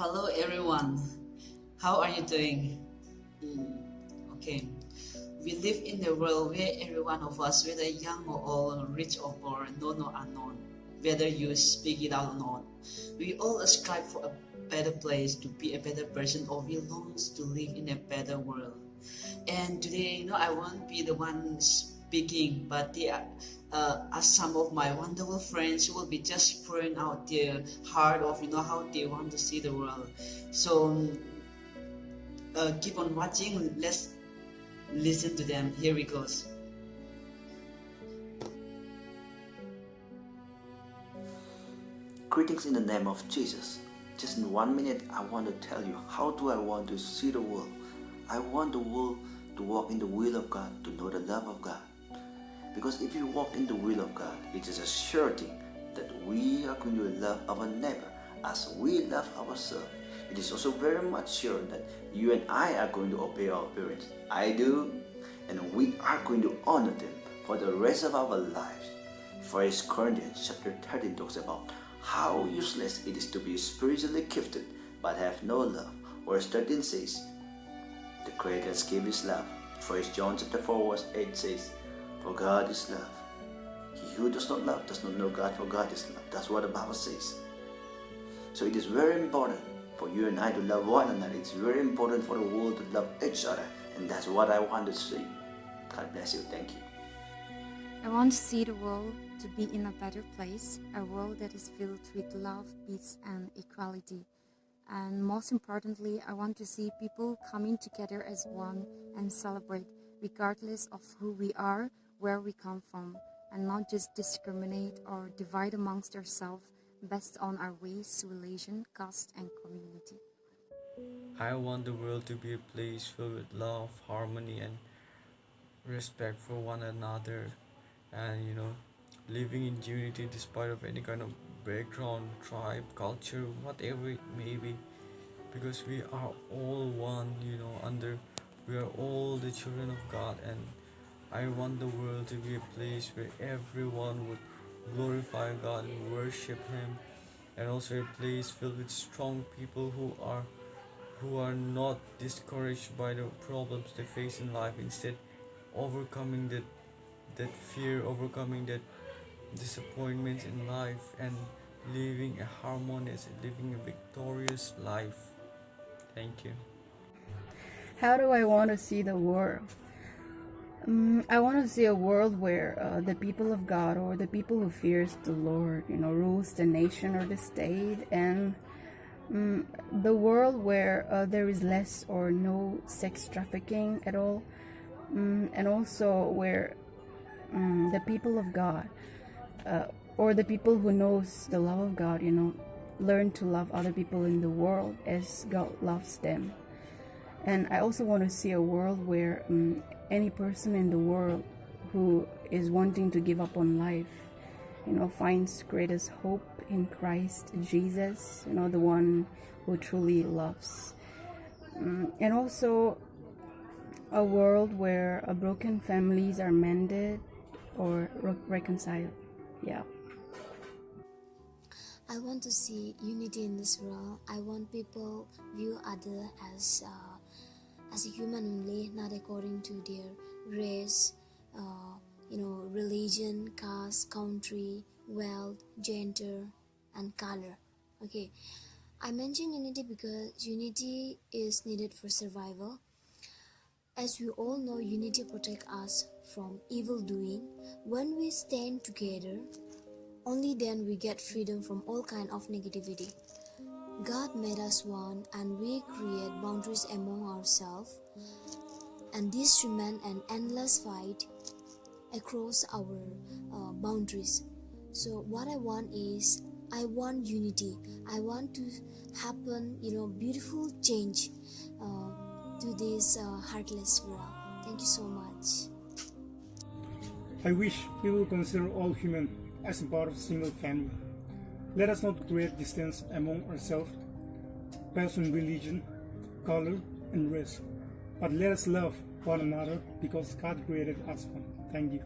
Hello everyone, how are you doing? Okay, we live in a world where every one of us, whether young or old, rich or poor, known or unknown, whether you speak it out or not, we all strive for a better place, to be a better person, or we long to live in a better world. And today, I won't be the one speaking, but as some of my wonderful friends who will be just pouring out their heart of how they want to see the world. So keep on watching. Let's listen to them. Here we go. Greetings in the name of Jesus. Just in 1 minute, I want to tell you how do I want to see the world. I want the world to walk in the will of God, to know the love of God. Because if you walk in the will of God, it is a surety that we are going to love our neighbor as we love ourselves. It is also very much sure that you and I are going to obey our parents. I do, and we are going to honor them for the rest of our lives. 1 Corinthians chapter 13 talks about how useless it is to be spiritually gifted but have no love. Verse 13 says, the greatest gift is love. 1 John chapter 4 verse 8 says, for God is love. He who does not love does not know God, for God is love. That's what the Bible says. So it is very important for you and I to love one another. It's very important for the world to love each other. And that's what I want to see. God bless you. Thank you. I want to see the world to be in a better place, a world that is filled with love, peace, and equality. And most importantly, I want to see people coming together as one and celebrate, regardless of who we are, where we come from, and not just discriminate or divide amongst ourselves based on our race, religion, caste, and community. I want the world to be a place filled with love, harmony, and respect for one another, and living in unity despite of any kind of background, tribe, culture, whatever it may be, because we are all one, we are all the children of God. And I want the world to be a place where everyone would glorify God and worship Him, and also a place filled with strong people who are not discouraged by the problems they face in life, instead overcoming that fear, overcoming that disappointments in life, and living a harmonious, living a victorious life. Thank you. How do I want to see the world? I want to see a world where the people of God, or the people who fears the Lord, rules the nation or the state, and the world where there is less or no sex trafficking at all, and also where the people of God, or the people who knows the love of God, learn to love other people in the world as God loves them. And I also want to see a world where any person in the world who is wanting to give up on life, finds greatest hope in Christ Jesus, the one who truly loves. And also a world where broken families are mended or reconciled. Yeah. I want to see unity in this world. I want people view other as a human only, not according to their race, religion, caste, country, wealth, gender, and color. Okay, I mention unity because unity is needed for survival. As we all know, unity protects us from evil doing. When we stand together, only then we get freedom from all kind of negativity. God made us one, and we create boundaries among ourselves, and this remains an endless fight across our boundaries. So what I want is, I want unity. I want to happen, beautiful change to this heartless world. Thank you so much. I wish we will consider all human as part of a single family. Let us not create distance among ourselves based on religion, color, and race, but let us love one another because God created us one. Thank you.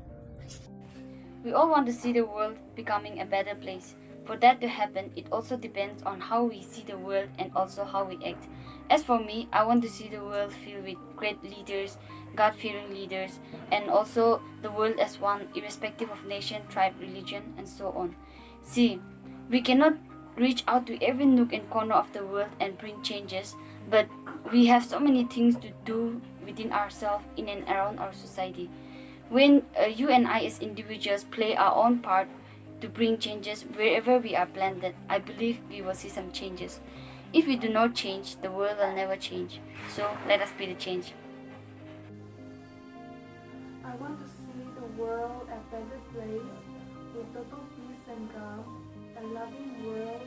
We all want to see the world becoming a better place, For that to happen, it also depends on how we see the world and also how we act. As for me, I want to see the world filled with great leaders, God-fearing leaders, and also the world as one, irrespective of nation, tribe, religion, and so on. See, we cannot reach out to every nook and corner of the world and bring changes, but we have so many things to do within ourselves, in and around our society. When you and I as individuals play our own part to bring changes wherever we are planted, I believe we will see some changes. If we do not change, the world will never change. So let us be the change. I want to see the world a better place with total peace and calm, a loving world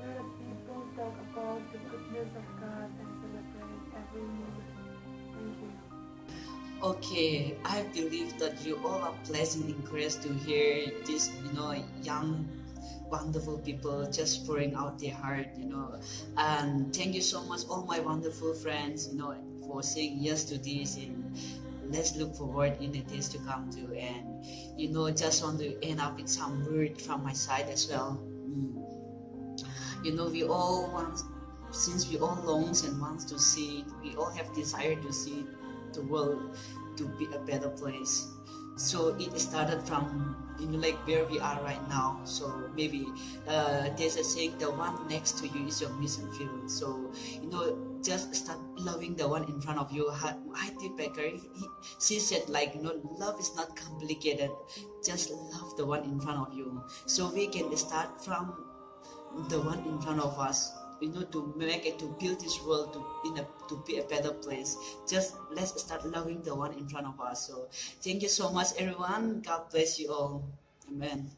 where the people talk about the goodness of God and celebrate every moment. Thank you. Okay, I believe that you all are blessed and encouraged to hear this, young, wonderful people just pouring out their heart. And thank you so much, all my wonderful friends, for saying yes to this. And let's look forward in the days to come too. And, just want to end up with some word from my side as well. We all want, since we all longs and wants to see, we all have desire to see the world to be a better place. So it started from like where we are right now. So maybe there's a saying, the one next to you is your mission field. So just start loving the one in front of you. Heidi Becker, she said, like, love is not complicated, just love the one in front of you. So we can start from the one in front of us, to make it, to build this world to be a better place. Just let's start loving the one in front of us. So thank you so much, everyone. God bless you all. Amen.